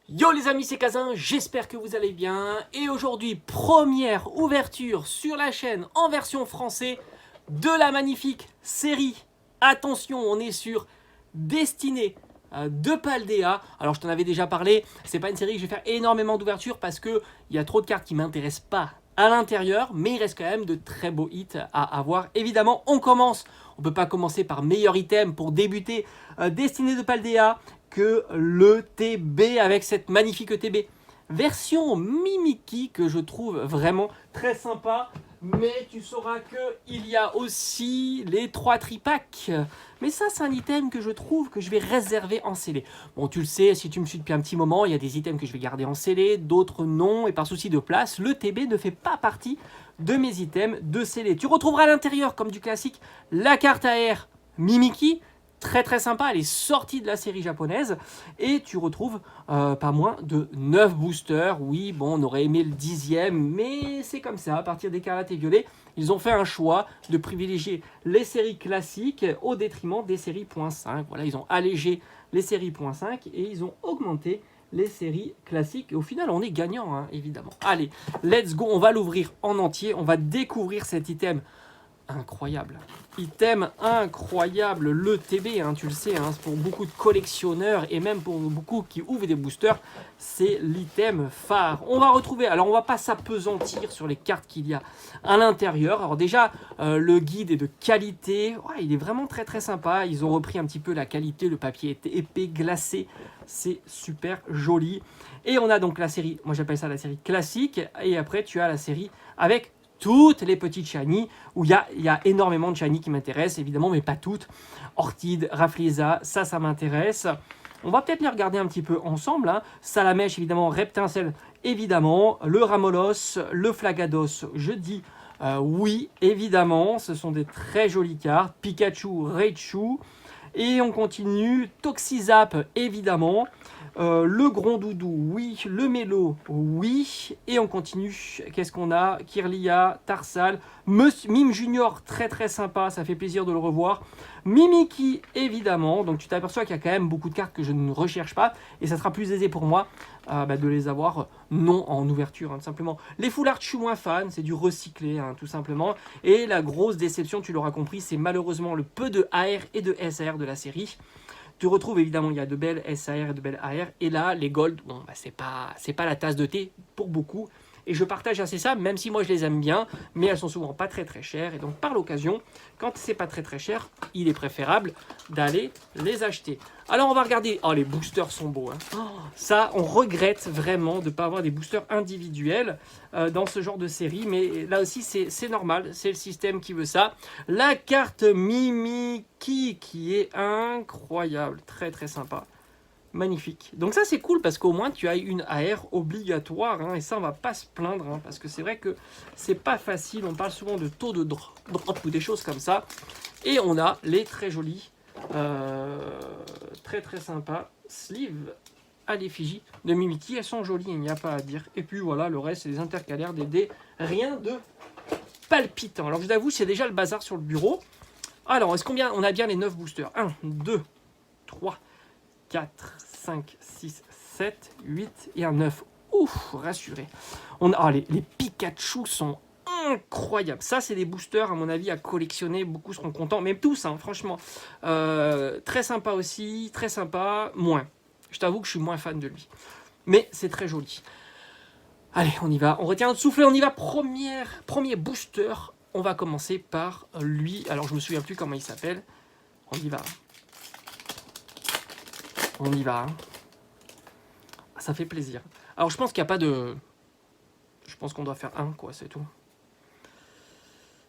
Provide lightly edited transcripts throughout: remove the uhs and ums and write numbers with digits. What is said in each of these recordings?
Yo les amis, c'est Kazin, j'espère que vous allez bien. Et aujourd'hui, première ouverture sur la chaîne en version français de la magnifique série. Attention, on est sur Destinée de Paldea. Alors je t'en avais déjà parlé, c'est pas une série que je vais faire énormément d'ouverture parce qu'il y a trop de cartes qui m'intéressent pas à l'intérieur, mais il reste quand même de très beaux hits à avoir. Évidemment, on peut pas commencer par meilleur item pour débuter Destinée de Paldea que le TB avec cette magnifique TB version Mimiki que je trouve vraiment très sympa. Mais tu sauras qu'il y a aussi les 3 tripacks. Mais ça, c'est un item que je trouve que je vais réserver en scellé. Bon, tu le sais, si tu me suis depuis un petit moment, il y a des items que je vais garder en scellé, d'autres non. Et par souci de place, le TB ne fait pas partie de mes items de scellé. Tu retrouveras à l'intérieur, comme du classique, la carte AR Mimiki. Très très sympa, elle est sortie de la série japonaise et tu retrouves pas moins de 9 boosters. Oui, bon, on aurait aimé le 10e, mais c'est comme ça, à partir d'Écarlate et Violet, ils ont fait un choix de privilégier les séries classiques au détriment des séries .5. Voilà, ils ont allégé les séries .5 et ils ont augmenté les séries classiques. Et au final, on est gagnant, hein, évidemment. Allez, let's go, on va l'ouvrir en entier, on va découvrir cet item incroyable. Item incroyable, le TB, hein, tu le sais, hein, pour beaucoup de collectionneurs et même pour beaucoup qui ouvrent des boosters, c'est l'item phare. On va retrouver, alors on va pas s'apesantir sur les cartes qu'il y a à l'intérieur. Alors déjà, le guide est de qualité, ouais, il est vraiment très très sympa. Ils ont repris un petit peu la qualité, le papier est épais, glacé, c'est super joli. Et on a donc la série, moi j'appelle ça la série classique, et après tu as la série avec toutes les petites shiny, où il y a énormément de shiny qui m'intéressent, évidemment, mais pas toutes. Orchid, Rafflesia, ça m'intéresse. On va peut-être les regarder un petit peu ensemble. Hein. Salamèche, évidemment, Reptincelle, évidemment. Le Ramolos, le Flagados, je dis oui, évidemment. Ce sont des très jolies cartes. Pikachu, Raichu. Et on continue. Toxizap, évidemment. Le Grondoudou, oui. Le Mélo, oui. Et on continue. Qu'est-ce qu'on a? Kirlia, Tarsal, Mime Junior, très très sympa. Ça fait plaisir de le revoir. Mimiki, évidemment. Donc tu t'aperçois qu'il y a quand même beaucoup de cartes que je ne recherche pas. Et ça sera plus aisé pour moi de les avoir non en ouverture, hein, tout simplement. Les Foulards, je suis moins fan. C'est du recyclé, hein, tout simplement. Et la grosse déception, tu l'auras compris, c'est malheureusement le peu de AR et de SR de la série. Tu retrouves évidemment, il y a de belles SAR et de belles AR. Et là, les Gold, bon, bah, c'est pas la tasse de thé pour beaucoup. Et je partage assez ça, même si moi je les aime bien, mais elles sont souvent pas très très chères. Et donc par l'occasion, quand c'est pas très très cher, il est préférable d'aller les acheter. Alors on va regarder. Oh, les boosters sont beaux. Hein. Oh, ça, on regrette vraiment de ne pas avoir des boosters individuels dans ce genre de série. Mais là aussi, c'est normal. C'est le système qui veut ça. La carte Mimiki qui est incroyable. Très très sympa. Magnifique. Donc ça c'est cool parce qu'au moins tu as une AR obligatoire hein, et ça on va pas se plaindre hein, parce que c'est vrai que c'est pas facile. On parle souvent de taux de drop ou des choses comme ça. Et on a les très jolis, très très sympas sleeves à l'effigie de Mimiki. Elles sont jolies, il n'y a pas à dire. Et puis voilà, le reste c'est des intercalaires, des dés, rien de palpitant. Alors je vous avoue, c'est déjà le bazar sur le bureau. Alors, est-ce qu'on a bien les 9 boosters? 1, 2, 3, 4, 5, 6, 7, 8 et un 9. Ouf, rassuré. Les Pikachu sont incroyables. Ça, c'est des boosters, à mon avis, à collectionner. Beaucoup seront contents, même tous, hein, franchement. Très sympa aussi, très sympa. Moins. Je t'avoue que je suis moins fan de lui. Mais c'est très joli. Allez, on y va. On retient notre souffle, on y va. Premier booster. On va commencer par lui. Alors, je me souviens plus comment il s'appelle. On y va. On y va. Ça fait plaisir. Alors, je pense qu'il n'y a pas de... Je pense qu'on doit faire un, quoi, c'est tout.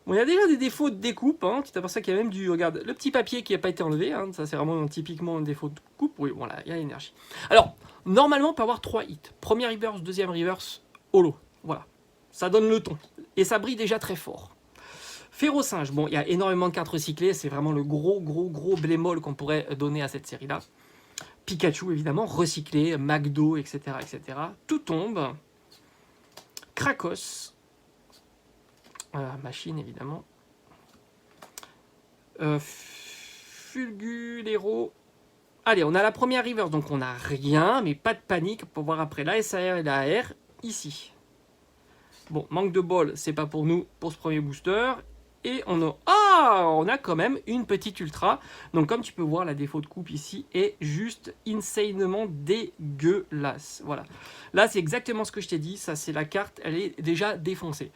Bon, il y a déjà des défauts de découpe. Hein. Tu t'aperçois qu'il y a même du... Regarde, le petit papier qui n'a pas été enlevé. Hein. Ça, c'est vraiment typiquement un défaut de coupe. Oui, voilà, il y a l'énergie. Alors, normalement, on peut avoir 3 hits. Premier reverse, deuxième reverse, holo. Voilà. Ça donne le ton. Et ça brille déjà très fort. Férocinge, bon, il y a énormément de cartes recyclées. C'est vraiment le gros bémol qu'on pourrait donner à cette série-là. Pikachu, évidemment, recyclé, McDo, etc., etc. Tout tombe. Krakos. Machine, évidemment. Fulgulero. Allez, on a la première reverse, donc on n'a rien, mais pas de panique pour voir après la SAR et la AR ici. Bon, manque de bol, c'est pas pour nous, pour ce premier booster. Et on a quand même une petite ultra. Donc comme tu peux voir, la défaut de coupe ici est juste insanement dégueulasse. Voilà. Là, c'est exactement ce que je t'ai dit. Ça, c'est la carte, elle est déjà défoncée.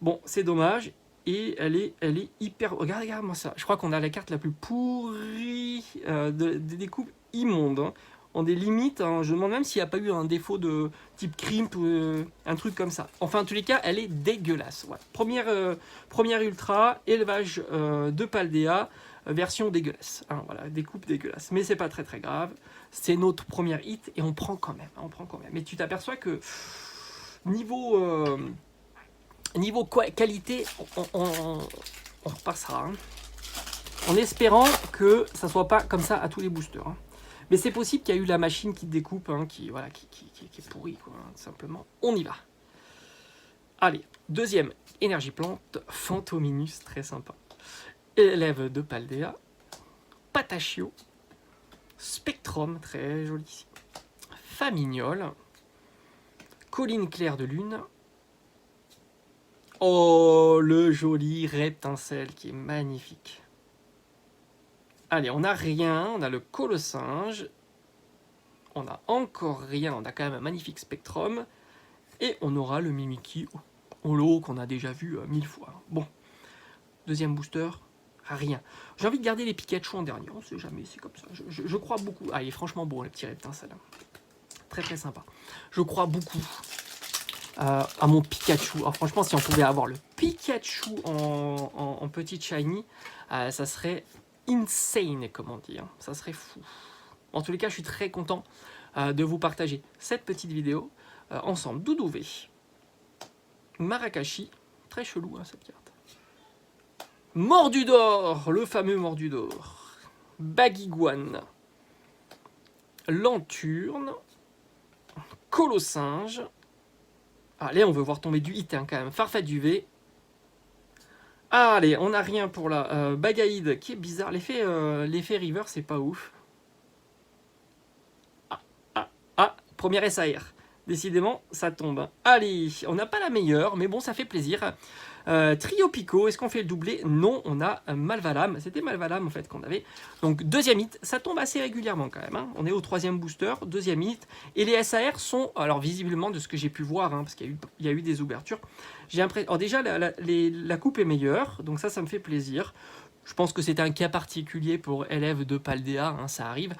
Bon, c'est dommage. Et elle est hyper... Regarde-moi ça. Je crois qu'on a la carte la plus pourrie des coupes immondes. Hein. On des limites, hein. Je me demande même s'il n'y a pas eu un défaut de type crimp ou un truc comme ça. Enfin, en tous les cas, elle est dégueulasse. Voilà. Première ultra, élevage de Paldea, version dégueulasse. Hein, voilà, des coupes dégueulasses. Mais c'est pas très très grave. C'est notre première hit et on prend quand même. On prend quand même. Mais tu t'aperçois que niveau qualité, on repassera. Hein, en espérant que ça soit pas comme ça à tous les boosters. Hein. Mais c'est possible qu'il y a eu la machine qui découpe, hein, qui est pourrie, quoi, hein, tout simplement. On y va. Allez, deuxième, énergie plante, Fantominus, très sympa. Élève de Paldea, Patachio, Spectrum, très joli ici. Famignol, colline claire de lune. Oh, le joli Reptincelle qui est magnifique. Allez, on n'a rien, on a le colossinge, on n'a encore rien, on a quand même un magnifique spectrum, et on aura le Mimikyu en lot qu'on a déjà vu 1000 fois. Bon, deuxième booster, rien. J'ai envie de garder les Pikachu en dernier, on sait jamais, c'est comme ça, je crois beaucoup. Ah, il est franchement beau, le petit Reptincelle. Très très sympa. Je crois beaucoup à mon Pikachu. Alors, franchement, si on pouvait avoir le Pikachu en petit shiny, ça serait insane, comme on dit. Hein. Ça serait fou. En tous les cas, je suis très content de vous partager cette petite vidéo ensemble. Doudouvé, Marakashi, très chelou hein, cette carte. Mordudor, le fameux Mordudor. Baguiguane, Lanturne, Colossinge. Allez, on veut voir tomber du hit hein, quand même. Farfetch du V. Allez, on n'a rien pour la Bagaïde qui est bizarre. L'effet River, c'est pas ouf. Première SAR. Décidément, ça tombe. Allez, on n'a pas la meilleure, mais bon, ça fait plaisir. Trio Pico, est-ce qu'on fait le doublé? Non, on a Malvalam. C'était Malvalam en fait qu'on avait. Donc deuxième hit, ça tombe assez régulièrement quand même. Hein. On est au troisième booster, deuxième hit. Et les SAR sont, alors visiblement de ce que j'ai pu voir, hein, parce qu'il y a eu des ouvertures, j'ai l'impression... Alors déjà, la coupe est meilleure, donc ça me fait plaisir. Je pense que c'est un cas particulier pour élèves de Paldea, hein, ça arrive.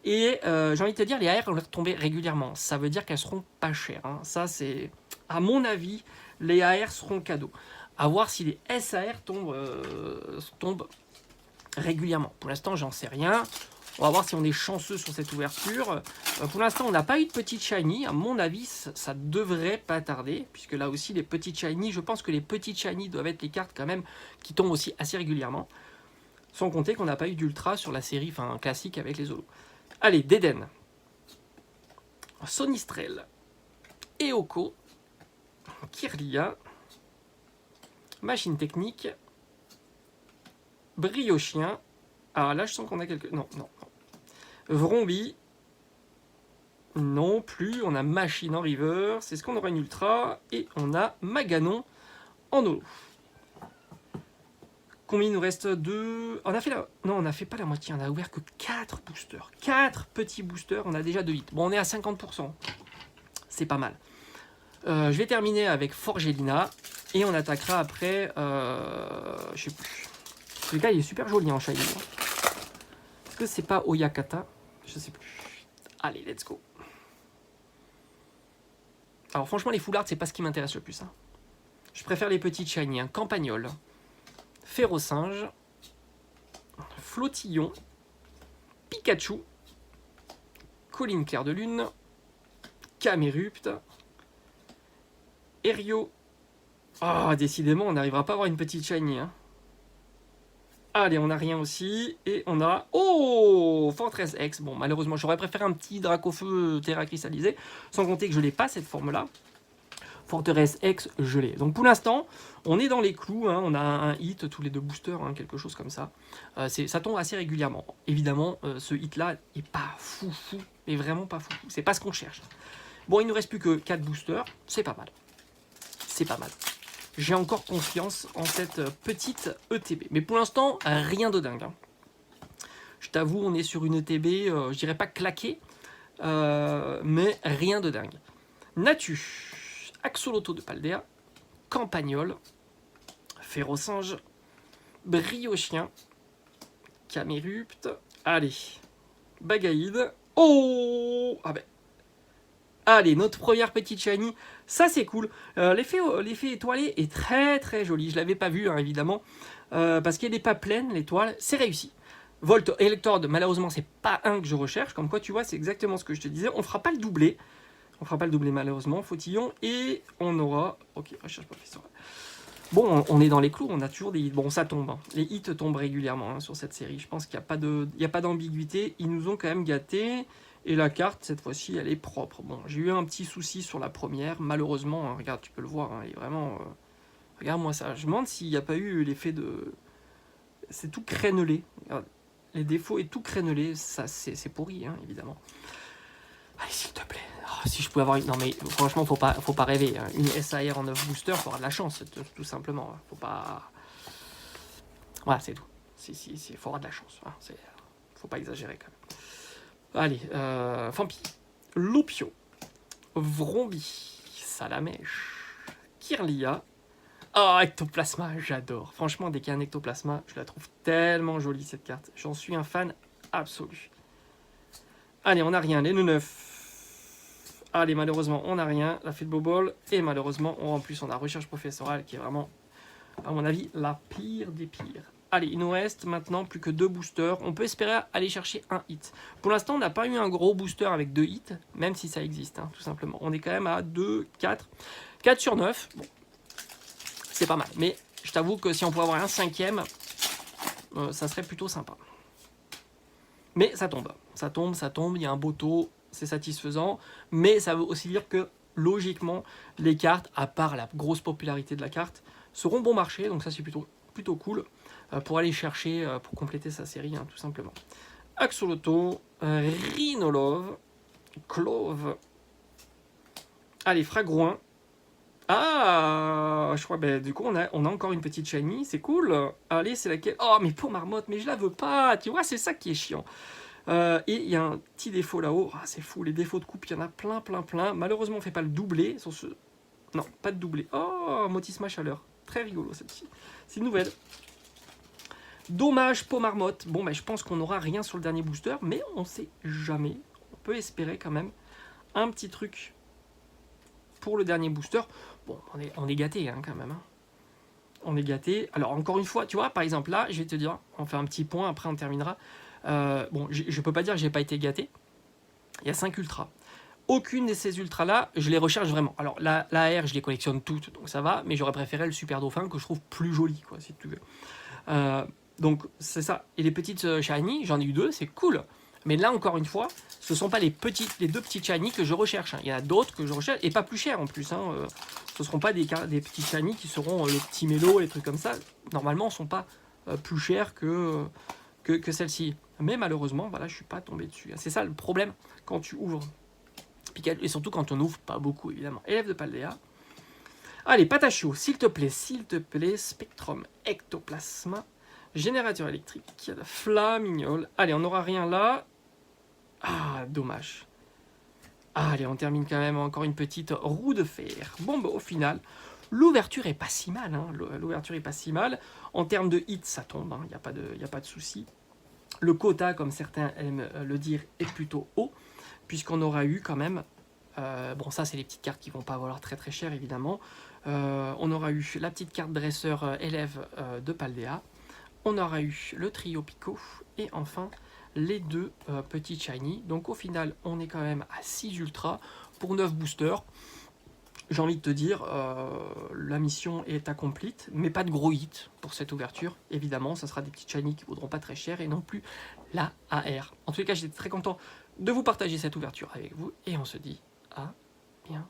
Et j'ai envie de te dire, les AR vont tomber régulièrement. Ça veut dire qu'elles seront pas chères. Hein. Ça, c'est... À mon avis, les AR seront cadeaux. À voir si les SAR tombent régulièrement. Pour l'instant, j'en sais rien. On va voir si on est chanceux sur cette ouverture. Pour l'instant, on n'a pas eu de petite shiny. À mon avis, ça devrait pas tarder. Puisque là aussi, les petites shiny, je pense que les petites shiny doivent être les cartes quand même qui tombent aussi assez régulièrement. Sans compter qu'on n'a pas eu d'ultra sur la série classique avec les holos. Allez, Deden, Sonistrel, Eoko, Kirlia, Machine Technique, Briochien. Ah là, je sens qu'on a quelques... Non. Vrombi. Non plus. On a Machine en river. C'est ce qu'on aura une ultra. Et on a Maganon en holo. Combien il nous reste? 2. On a fait la... Non, on n'a fait pas la moitié. On a ouvert que 4 boosters. 4 petits boosters. On a déjà 2 hits. Bon, on est à 50%. C'est pas mal. Je vais terminer avec Forgelina. Et on attaquera après... je sais plus. Le gars, il est super joli en shiny. Est-ce que c'est pas Oyakata? Je sais plus. Allez, let's go. Alors franchement, les full art, c'est pas ce qui m'intéresse le plus. Hein. Je préfère les petites shiny. Hein. Campagnol, Férocinge, Flottillon, Pikachu, Colline Claire de Lune, Camerupt, Erio. Ah, décidément, on n'arrivera pas à avoir une petite shiny. Hein. Allez, on n'a rien aussi. Et on a... Oh, Fortress X. Bon, malheureusement, j'aurais préféré un petit Dracofeu Terra cristallisé. Sans compter que je n'ai pas cette forme-là. Forteresse X, je l'ai. Donc pour l'instant, on est dans les clous, hein, on a un hit tous les 2 boosters, hein, quelque chose comme ça. Ça tombe assez régulièrement. Évidemment, ce hit-là est pas fou, mais vraiment pas fou. C'est pas ce qu'on cherche. Bon, il ne nous reste plus que 4 boosters, c'est pas mal. C'est pas mal. J'ai encore confiance en cette petite ETB. Mais pour l'instant, rien de dingue. Hein. Je t'avoue, on est sur une ETB, je dirais pas claquée, mais rien de dingue. Natu, Axolotl de Paldea, Campagnol, Férocinge, Briochien, Camérupt, allez, Bagaïde, oh, ah ben, allez, notre première petite shiny, ça c'est cool. L'effet étoilé est très très joli, je l'avais pas vu hein, évidemment, parce qu'elle n'est pas pleine l'étoile, c'est réussi. Volt Electrode, malheureusement c'est pas un que je recherche, comme quoi tu vois c'est exactement ce que je te disais, on fera pas le doublé. On fera pas le doublé malheureusement, Fautillon, et on aura... Ok, recherche professorale. Bon, on est dans les clous, on a toujours des hits. Bon, ça tombe. Hein. Les hits tombent régulièrement hein, sur cette série. Je pense qu'il n'y a pas d'ambiguïté. Ils nous ont quand même gâtés. Et la carte, cette fois-ci, elle est propre. Bon, j'ai eu un petit souci sur la première. Malheureusement, hein, regarde, tu peux le voir. Hein, il est vraiment... Regarde-moi ça. Je me demande s'il n'y a pas eu l'effet de... C'est tout crénelé. Regarde. Les défauts et tout crénelé. Ça, c'est pourri, hein, évidemment. Allez, s'il te plaît. Oh, si je pouvais avoir une... Non, mais franchement, faut pas rêver. Hein. Une SAR en 9 booster, faut avoir de la chance, tout simplement. Faut pas... Voilà, c'est tout. Il faut avoir de la chance. Hein. Faut pas exagérer, quand même. Allez, Fampi. Lopio. Vrombi. Salamèche. Kirlia. Oh, Ectoplasma, j'adore. Franchement, dès qu'il y a un Ectoplasma, je la trouve tellement jolie, cette carte. J'en suis un fan absolu. Allez, on n'a rien. Les 9. Allez, malheureusement, on n'a rien. La fée de Bobol. Et malheureusement, en plus, on a recherche professorale qui est vraiment, à mon avis, la pire des pires. Allez, il nous reste maintenant plus que 2 boosters. On peut espérer aller chercher un hit. Pour l'instant, on n'a pas eu un gros booster avec 2 hits, même si ça existe, hein, tout simplement. On est quand même à 2, 4. 4 sur 9. Bon, c'est pas mal. Mais je t'avoue que si on pouvait avoir un 5e, ça serait plutôt sympa. Mais ça tombe. Ça tombe. Il y a un beau taux. C'est satisfaisant, mais ça veut aussi dire que logiquement les cartes, à part la grosse popularité de la carte, seront bon marché, donc ça c'est plutôt cool pour aller chercher, pour compléter sa série, hein, tout simplement. Axolotl, Rhinolove, Clove, allez, Fragouin. Ah, je crois, ben, du coup on a encore une petite shiny, c'est cool. Allez, c'est laquelle? Oh, mais pour Marmotte, mais je la veux pas, tu vois, c'est ça qui est chiant. Et il y a un petit défaut là-haut. Ah, c'est fou, les défauts de coupe, il y en a plein. Malheureusement, on ne fait pas le doublé. Sur ce... Non, pas de doublé. Oh, Motisma Chaleur. Très rigolo, celle-ci. C'est une nouvelle. Dommage, peau marmotte. Bon, ben, je pense qu'on n'aura rien sur le dernier booster, mais on ne sait jamais. On peut espérer quand même un petit truc pour le dernier booster. Bon, on est gâté hein, quand même. Hein. On est gâté. Alors, encore une fois, tu vois, par exemple, là, je vais te dire, on fait un petit point, après on terminera. Bon, je peux pas dire que j'ai pas été gâté. Il y a 5 ultras. Aucune de ces ultras-là, je les recherche vraiment. Alors, la AR, je les collectionne toutes, donc ça va, mais j'aurais préféré le Super Dauphin que je trouve plus joli, quoi, si tu veux. Donc, c'est ça. Et les petites shiny, j'en ai eu 2, c'est cool. Mais là, encore une fois, ce ne sont pas les 2 petites shiny que je recherche. Hein. Il y en a d'autres que je recherche, et pas plus cher en plus. Hein. Ce ne seront pas des petits shiny qui seront les petits mélos, les trucs comme ça. Normalement, ne sont pas plus chers que celle-ci. Mais malheureusement, voilà, je suis pas tombé dessus. C'est ça le problème quand tu ouvres. Et surtout quand on ouvre pas beaucoup, évidemment. Élève de Paldea. Allez, Patachio, s'il te plaît. Spectrum, Ectoplasma, Générateur électrique, Flamignol. Allez, on n'aura rien là. Ah, dommage. Allez, on termine quand même encore une petite roue de fer. Bon, bah, au final, l'ouverture est pas si mal. Hein. L'ouverture est pas si mal. En termes de hits, ça tombe. Il n'y a pas de souci. Le quota, comme certains aiment le dire, est plutôt haut, puisqu'on aura eu quand même... bon, ça, c'est les petites cartes qui ne vont pas valoir très très cher, évidemment. On aura eu la petite carte dresseur élève de Paldea. On aura eu le trio Pico. Et enfin, les 2 petits shiny. Donc, au final, on est quand même à 6 ultras pour 9 boosters. J'ai envie de te dire, la mission est accomplie, mais pas de gros hits pour cette ouverture. Évidemment, ça sera des petites shiny qui ne vaudront pas très cher et non plus la AR. En tous les cas, j'étais très content de vous partager cette ouverture avec vous et on se dit à bientôt.